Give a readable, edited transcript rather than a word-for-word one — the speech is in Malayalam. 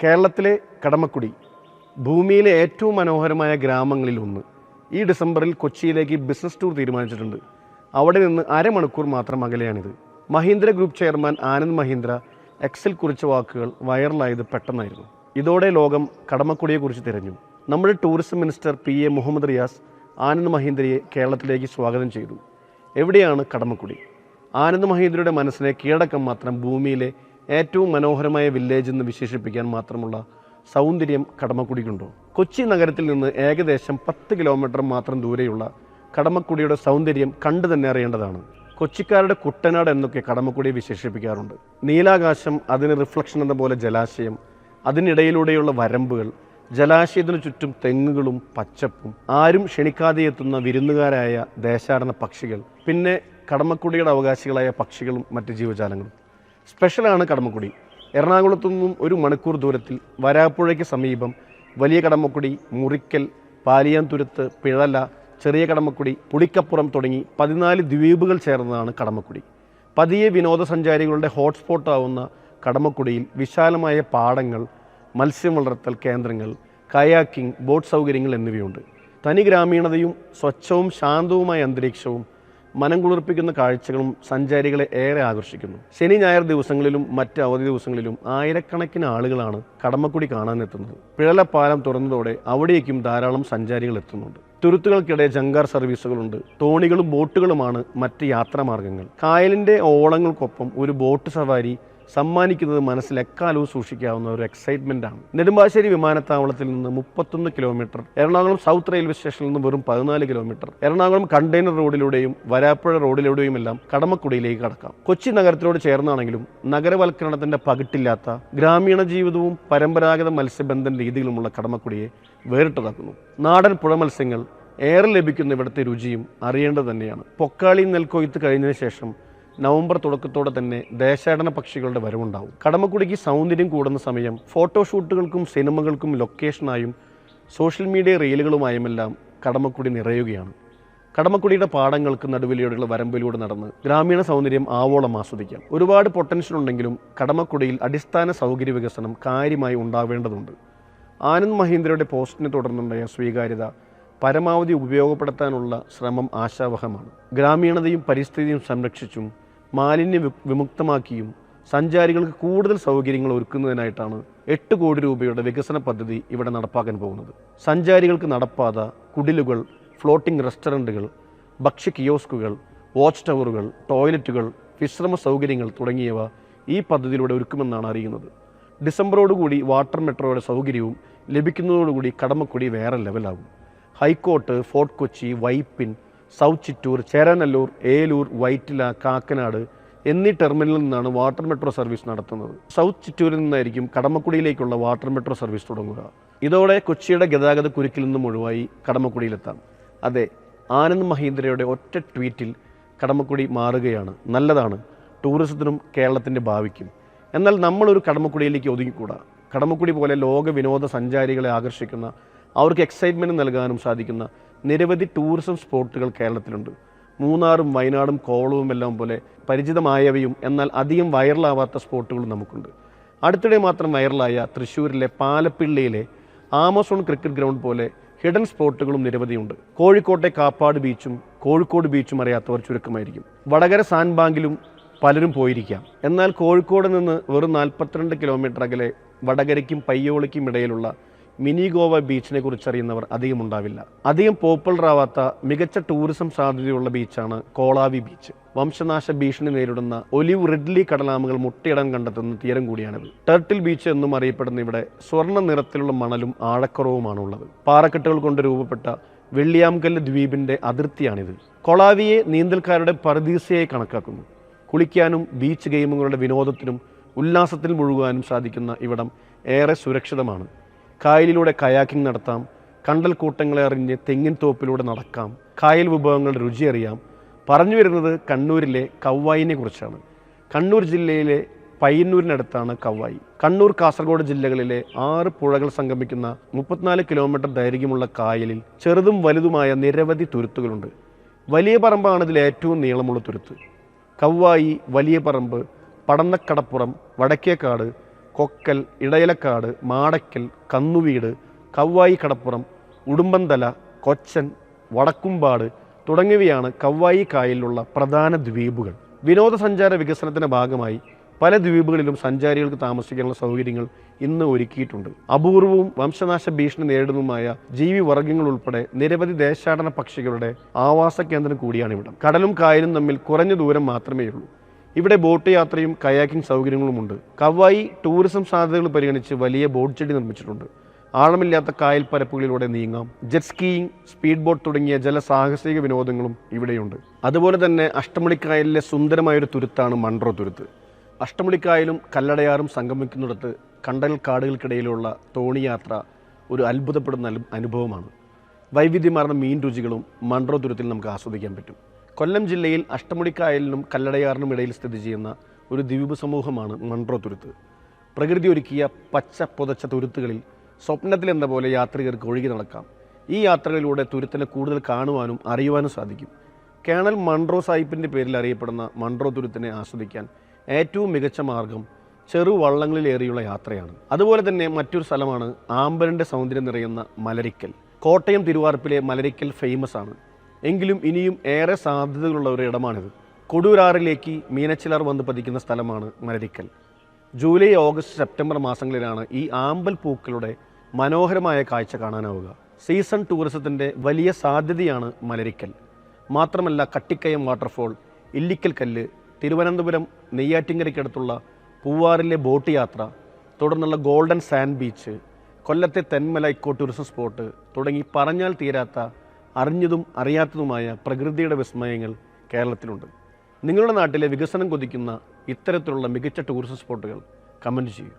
കേരളത്തിലെ കടമക്കുടി ഭൂമിയിലെ ഏറ്റവും മനോഹരമായ ഗ്രാമങ്ങളിൽ ഒന്ന്. ഈ ഡിസംബറിൽ കൊച്ചിയിലേക്ക് ബിസിനസ് ടൂർ തീരുമാനിച്ചിട്ടുണ്ട്. അവിടെ നിന്ന് അരമണിക്കൂർ മാത്രം അകലെയാണിത്. മഹീന്ദ്ര ഗ്രൂപ്പ് ചെയർമാൻ ആനന്ദ് മഹീന്ദ്ര എക്സിൽ കുറിച്ച വാക്കുകൾ വൈറലായത് പെട്ടെന്നായിരുന്നു. ഇതോടെ ലോകം കടമക്കുടിയെക്കുറിച്ച് തിരഞ്ഞു. നമ്മുടെ tourism minister PA Muhammad Riyas Anand മഹീന്ദ്രയെ കേരളത്തിലേക്ക് സ്വാഗതം ചെയ്തു. എവിടെയാണ് കടമക്കുടി? ആനന്ദ് മഹീന്ദ്രയുടെ മനസ്സിനെ കീഴടക്കം മാത്രം ഭൂമിയിലെ ഏറ്റവും മനോഹരമായ വില്ലേജ് എന്ന് വിശേഷിപ്പിക്കാൻ മാത്രമുള്ള സൗന്ദര്യം കടമക്കുടിക്കുണ്ടോ? കൊച്ചി നഗരത്തിൽ നിന്ന് ഏകദേശം 10 കിലോമീറ്റർ മാത്രം ദൂരെയുള്ള കടമക്കുടിയുടെ സൗന്ദര്യം കണ്ടു തന്നെ അറിയേണ്ടതാണ്. കൊച്ചിക്കാരുടെ കുട്ടനാട് എന്നൊക്കെ കടമക്കുടിയെ വിശേഷിപ്പിക്കാറുണ്ട്. നീലാകാശം, അതിന് റിഫ്ലക്ഷൻ എന്ന പോലെ ജലാശയം, അതിനിടയിലൂടെയുള്ള വരമ്പുകൾ, ജലാശയത്തിനു ചുറ്റും തെങ്ങുകളും പച്ചപ്പും, ആരും ക്ഷണിക്കാതെ എത്തുന്ന വിരുന്നുകാരായ ദേശാടന പക്ഷികൾ, പിന്നെ കടമക്കുടിയുടെ അവകാശികളായ പക്ഷികളും മറ്റ് ജീവജാലങ്ങളും. സ്പെഷ്യലാണ് കടമക്കുടി. എറണാകുളത്തു നിന്നും 1 മണിക്കൂർ ദൂരത്തിൽ വരാപ്പുഴയ്ക്ക് സമീപം വലിയ കടമക്കുടി, മുറിക്കൽ, പാലിയാൻതുരുത്ത്, പിഴല, ചെറിയ കടമക്കുടി, പുളിക്കപ്പുറം തുടങ്ങി 14 ദ്വീപുകൾ ചേർന്നതാണ് കടമക്കുടി. പതിയെ വിനോദസഞ്ചാരികളുടെ ഹോട്ട്സ്പോട്ടാവുന്ന കടമക്കുടിയിൽ വിശാലമായ പാടങ്ങൾ, മത്സ്യം വളർത്തൽ കേന്ദ്രങ്ങൾ, കയാക്കിംഗ്, ബോട്ട് സൗകര്യങ്ങൾ എന്നിവയുണ്ട്. തനി ഗ്രാമീണതയും സ്വച്ഛവും ശാന്തവുമായ അന്തരീക്ഷവും മനം കുളിർപ്പിക്കുന്ന കാഴ്ചകളും സഞ്ചാരികളെ ഏറെ ആകർഷിക്കുന്നു. ശനി ഞായർ ദിവസങ്ങളിലും മറ്റ് അവധി ദിവസങ്ങളിലും ആയിരക്കണക്കിന് ആളുകളാണ് കടമക്കുടി കാണാനെത്തുന്നത്. പിഴലപ്പാലം തുറന്നതോടെ അവിടേക്കും ധാരാളം സഞ്ചാരികൾ എത്തുന്നുണ്ട്. തുരുത്തുകൾക്കിടെ ജങ്കാർ സർവീസുകളുണ്ട്. തോണികളും ബോട്ടുകളുമാണ് മറ്റ് യാത്രാമാർഗങ്ങൾ. കായലിൻ്റെ ഓളങ്ങൾക്കൊപ്പം ഒരു ബോട്ട് സവാരി സമ്മാനിക്കുന്നത് മനസ്സിൽ എക്കാലവും സൂക്ഷിക്കാവുന്ന ഒരു എക്സൈറ്റ്മെൻ്റ് ആണ്. നെടുമ്പാശ്ശേരി വിമാനത്താവളത്തിൽ നിന്ന് 31 കിലോമീറ്റർ, എറണാകുളം സൗത്ത് റെയിൽവേ സ്റ്റേഷനിൽ നിന്ന് വെറും 14 കിലോമീറ്റർ, എറണാകുളം കണ്ടെയ്നർ റോഡിലൂടെയും വരാപ്പുഴ റോഡിലൂടെയുമെല്ലാം കടമക്കുടിയിലേക്ക് കടക്കാം. കൊച്ചി നഗരത്തിനോട് ചേർന്നാണെങ്കിലും നഗരവൽക്കരണത്തിൻ്റെ പകിട്ടില്ലാത്ത ഗ്രാമീണ ജീവിതവും പരമ്പരാഗത മത്സ്യബന്ധന രീതികളുമുള്ള കടമക്കുടിയെ വേറിട്ടതാക്കുന്നു. നാടൻ പുഴ മത്സ്യങ്ങൾ ഏറെ ലഭിക്കുന്ന ഇവിടുത്തെ രുചിയും അറിയേണ്ടത് തന്നെയാണ്. പൊക്കാളി നെൽക്കൊയ്ത്ത് കഴിഞ്ഞതിന് ശേഷം നവംബർ തുടക്കത്തോടെ തന്നെ ദേശാടന പക്ഷികളുടെ വരവുണ്ടാവും. കടമക്കുടിക്ക് സൗന്ദര്യം കൂടുന്ന സമയം ഫോട്ടോഷൂട്ടുകൾക്കും സിനിമകൾക്കും ലൊക്കേഷനായും സോഷ്യൽ മീഡിയ റീലുകളുമായുമെല്ലാം കടമക്കുടി നിറയുകയാണ്. കടമക്കുടിയുടെ പാടങ്ങൾക്ക് നടുവിലൂടെയുള്ള വരമ്പിലൂടെ നടന്ന് ഗ്രാമീണ സൗന്ദര്യം ആവോളം ആസ്വദിക്കാം. ഒരുപാട് പൊട്ടൻഷ്യൽ ഉണ്ടെങ്കിലും കടമക്കുടിയിൽ അടിസ്ഥാന സൗകര്യ വികസനം കാര്യമായി ഉണ്ടാവേണ്ടതുണ്ട്. ആനന്ദ് മഹീന്ദ്രയുടെ പോസ്റ്റിനെ തുടർന്നുണ്ടായ സ്വീകാര്യത പരമാവധി ഉപയോഗപ്പെടുത്താനുള്ള ശ്രമം ആശാവഹമാണ്. ഗ്രാമീണതയും പരിസ്ഥിതിയും സംരക്ഷിച്ചും മാലിന്യ വിമുക്തമാക്കിയും സഞ്ചാരികൾക്ക് കൂടുതൽ സൗകര്യങ്ങൾ ഒരുക്കുന്നതിനായിട്ടാണ് 8 കോടി രൂപയുടെ വികസന പദ്ധതി ഇവിടെ നടപ്പാക്കാൻ പോകുന്നത്. സഞ്ചാരികൾക്ക് നടപ്പാത, കുടിലുകൾ, ഫ്ലോട്ടിംഗ് റെസ്റ്റോറൻറ്റുകൾ, ഭക്ഷ്യ കിയോസ്കുകൾ, വാച്ച് ടവറുകൾ, ടോയ്ലറ്റുകൾ, വിശ്രമ സൗകര്യങ്ങൾ തുടങ്ങിയവ ഈ പദ്ധതിയിലൂടെ ഒരുക്കുമെന്നാണ് അറിയുന്നത്. ഡിസംബറോടുകൂടി വാട്ടർ മെട്രോയുടെ സൗകര്യവും ലഭിക്കുന്നതോടുകൂടി കടമക്കുടി വേറെ ലെവലാകും. ഹൈക്കോട്ട്, ഫോർട്ട് കൊച്ചി, വൈപ്പിൻ, സൗത്ത് ചിറ്റൂർ, ചേരാനല്ലൂർ, ഏലൂർ, വൈറ്റില, കാക്കനാട് എന്നീ ടെർമിനലിൽ നിന്നാണ് വാട്ടർ മെട്രോ സർവീസ് നടത്തുന്നത്. സൗത്ത് ചിറ്റൂരിൽ നിന്നായിരിക്കും കടമക്കുടിയിലേക്കുള്ള വാട്ടർ മെട്രോ സർവീസ് തുടങ്ങുക. ഇതോടെ കൊച്ചിയുടെ ഗതാഗത കുരുക്കിൽ നിന്നും ഒഴിവായി കടമക്കുടിയിലെത്താം. അതെ, ആനന്ദ് മഹീന്ദ്രയുടെ ഒറ്റ ട്വീറ്റിൽ കടമക്കുടി മാറുകയാണ്. നല്ലതാണ്, ടൂറിസത്തിനും കേരളത്തിൻ്റെ ഭാവിക്കും. എന്നാൽ നമ്മളൊരു കടമക്കുടിയിലേക്ക് ഒതുങ്ങിക്കൂടാ. കടമക്കുടി പോലെ ലോക വിനോദ സഞ്ചാരികളെ ആകർഷിക്കുന്ന, അവർക്ക് എക്സൈറ്റ്മെൻറ്റ് നൽകാനും സാധിക്കുന്ന നിരവധി ടൂറിസം സ്പോട്ടുകൾ കേരളത്തിലുണ്ട്. മൂന്നാറും വയനാടും കോവളവും എല്ലാം പോലെ പരിചിതമായവയും എന്നാൽ അധികം വൈറലാവാത്ത സ്പോട്ടുകളും നമുക്കുണ്ട്. അടുത്തിടെ മാത്രം വൈറലായ തൃശ്ശൂരിലെ പാലപ്പിള്ളിയിലെ ആമസോൺ ക്രിക്കറ്റ് ഗ്രൗണ്ട് പോലെ ഹിഡൻ സ്പോട്ടുകളും നിരവധിയുണ്ട്. കോഴിക്കോട്ടെ കാപ്പാട് ബീച്ചും കോഴിക്കോട് ബീച്ചും അറിയാത്തവർ ചുരുക്കമായിരിക്കും. വടകര സാൻഡ് ബാങ്കിലും പലരും പോയിരിക്കാം. എന്നാൽ കോഴിക്കോട് നിന്ന് വെറും 42 കിലോമീറ്റർ അകലെ വടകരയ്ക്കും പയ്യോളിക്കും ഇടയിലുള്ള മിനി ഗോവ ബീച്ചിനെ കുറിച്ച് അറിയുന്നവർ അധികം ഉണ്ടാവില്ല. അധികം പോപ്പുലർ ആവാത്ത മികച്ച ടൂറിസം സാധ്യതയുള്ള ബീച്ചാണ് കോളാവി ബീച്ച്. വംശനാശ ഭീഷണി നേരിടുന്ന ഒലിവ് റിഡ്ലി കടലാമകൾ മുട്ടയിടാൻ കണ്ടെത്തുന്ന തീരം കൂടിയാണിത്. ടർട്ടിൽ ബീച്ച് എന്നും അറിയപ്പെടുന്ന ഇവിടെ സ്വർണ്ണ നിറത്തിലുള്ള മണലും ആഴക്കുറവുമാണുള്ളത്. പാറക്കെട്ടുകൾ കൊണ്ട് രൂപപ്പെട്ട വെള്ളിയാംകല്ല് ദ്വീപിൻ്റെ അതിർത്തിയാണിത്. കൊളാവിയെ നീന്തൽക്കാരുടെ പറുദീസയായി കണക്കാക്കുന്നു. കുളിക്കാനും ബീച്ച് ഗെയിമുകളുടെ വിനോദത്തിനും ഉല്ലാസത്തിൽ മുഴുകാനും സാധിക്കുന്ന ഇവിടം ഏറെ സുരക്ഷിതമാണ്. കായലിലൂടെ കയാക്കിംഗ് നടത്താം, കണ്ടൽ കൂട്ടങ്ങളെ അറിഞ്ഞ് തെങ്ങിൻ തോപ്പിലൂടെ നടക്കാം, കായൽ വിഭവങ്ങളുടെ രുചി അറിയാം. പറഞ്ഞു വരുന്നത് കണ്ണൂരിലെ കവ്വായിനെ കുറിച്ചാണ്. കണ്ണൂർ ജില്ലയിലെ പയ്യന്നൂരിനടുത്താണ് കവ്വായി. കണ്ണൂർ, കാസർഗോഡ് ജില്ലകളിലെ 6 പുഴകൾ സംഗമിക്കുന്ന 34 കിലോമീറ്റർ ദൈർഘ്യമുള്ള കായലിൽ ചെറുതും വലുതുമായ നിരവധി തുരുത്തുകളുണ്ട്. വലിയ പറമ്പാണ് ഇതിൽ ഏറ്റവും നീളമുള്ള തുരുത്ത്. കവ്വായി, വലിയ പറമ്പ്, പടന്നക്കടപ്പുറം, വടക്കേക്കാട്, കൊക്കൽ, ഇടയലക്കാട്, മാടക്കൽ, കന്നുവീട്, കവ്വായി കടപ്പുറം, ഉടുമ്പന്തല, കൊച്ചൻ, വടക്കുംപാട് തുടങ്ങിയവയാണ് കവ്വായി കായലിലുള്ള പ്രധാന ദ്വീപുകൾ. വിനോദസഞ്ചാര വികസനത്തിൻ്റെ ഭാഗമായി പല ദ്വീപുകളിലും സഞ്ചാരികൾക്ക് താമസിക്കാനുള്ള സൗകര്യങ്ങൾ ഇന്ന് ഒരുക്കിയിട്ടുണ്ട്. അപൂർവവും വംശനാശ ഭീഷണി നേരിടുന്നതുമായ ജീവിവർഗ്ഗങ്ങൾ ഉൾപ്പെടെ നിരവധി ദേശാടന പക്ഷികളുടെ ആവാസ കേന്ദ്രം കൂടിയാണ് ഇവിടം. കടലും കായലും തമ്മിൽ കുറഞ്ഞ ദൂരം മാത്രമേ ഉള്ളൂ. ഇവിടെ ബോട്ട് യാത്രയും കയാക്കിംഗ് സൗകര്യങ്ങളുമുണ്ട്. കവ്വായി ടൂറിസം സാധ്യതകൾ പരിഗണിച്ച് വലിയ ബോട്ട് ജെട്ടി നിർമ്മിച്ചിട്ടുണ്ട്. ആഴമില്ലാത്ത കായൽ പരപ്പുകളിലൂടെ നീങ്ങാം. ജെറ്റ് സ്കീയിങ്, സ്പീഡ് ബോട്ട് തുടങ്ങിയ ജലസാഹസിക വിനോദങ്ങളും ഇവിടെയുണ്ട്. അതുപോലെ തന്നെ അഷ്ടമുടിക്കായലിലെ സുന്ദരമായൊരു തുരുത്താണ് മൺട്രോ തുരുത്ത്. അഷ്ടമുടിക്കായലും കല്ലടയാറും സംഗമിക്കുന്നിടത്ത് കണ്ടൽ കാടുകൾക്കിടയിലുള്ള തോണിയാത്ര ഒരു അത്ഭുതപ്പെടുന്ന അനുഭവമാണ്. വൈവിധ്യമാർന്ന മീൻ രുചികളും മൺട്രോ തുരുത്തിൽ നമുക്ക് ആസ്വദിക്കാൻ പറ്റും. കൊല്ലം ജില്ലയിൽ അഷ്ടമുടിക്കായലിനും കല്ലടയാറിനും ഇടയിൽ സ്ഥിതി ചെയ്യുന്ന ഒരു ദ്വീപ് സമൂഹമാണ് മൺട്രോ തുരുത്ത്. പ്രകൃതി ഒരുക്കിയ പച്ച പുതച്ച തുരുത്തുകളിൽ സ്വപ്നത്തിലെന്ന പോലെ യാത്രികർക്ക് ഒഴുകി നടക്കാം. ഈ യാത്രകളിലൂടെ തുരുത്തിനെ കൂടുതൽ കാണുവാനും അറിയുവാനും സാധിക്കും. കേണൽ മൺട്രോ സാഹിബിൻ്റെ പേരിൽ അറിയപ്പെടുന്ന മൺട്രോ തുരുത്തിനെ ആസ്വദിക്കാൻ ഏറ്റവും മികച്ച മാർഗം ചെറുവള്ളങ്ങളിലേറിയുള്ള യാത്രയാണ്. അതുപോലെ തന്നെ മറ്റൊരു സ്ഥലമാണ് ആമ്പലിൻ്റെ സൗന്ദര്യം നിറയുന്ന മലരിക്കൽ. കോട്ടയം തിരുവാർപ്പിലെ മലരിക്കൽ ഫേമസ് ആണ്. എങ്കിലും ഇനിയും ഏറെ സാധ്യതകളുള്ള ഒരു ഇടമാണിത്. കൊടുവരാറിലേക്ക് മീനച്ചിലാർ വന്ന് പതിക്കുന്ന സ്ഥലമാണ് മലരിക്കൽ. ജൂലൈ, ഓഗസ്റ്റ്, സെപ്റ്റംബർ മാസങ്ങളിലാണ് ഈ ആമ്പൽ പൂക്കളുടെ മനോഹരമായ കാഴ്ച കാണാനാവുക. സീസൺ ടൂറിസത്തിൻ്റെ വലിയ സാധ്യതയാണ് മലരിക്കൽ. മാത്രമല്ല കട്ടിക്കയം വാട്ടർഫോൾ, ഇല്ലിക്കൽ കല്ല്, തിരുവനന്തപുരം നെയ്യാറ്റിൻകരയ്ക്കടുത്തുള്ള പൂവാറിലെ ബോട്ട് യാത്ര, തുടർന്നുള്ള ഗോൾഡൻ സാൻഡ് ബീച്ച്, കൊല്ലത്തെ തെന്മല ഇക്കോ ടൂറിസം സ്പോട്ട് തുടങ്ങി പറഞ്ഞാൽ തീരാത്ത അറിഞ്ഞതും അറിയാത്തതുമായ പ്രകൃതിയുടെ വിസ്മയങ്ങൾ കേരളത്തിലുണ്ട്. നിങ്ങളുടെ നാട്ടിലെ വികസനം കൊതിക്കുന്ന ഇത്തരത്തിലുള്ള മികച്ച ടൂറിസം സ്പോട്ടുകൾ കമൻറ്റ് ചെയ്യൂ.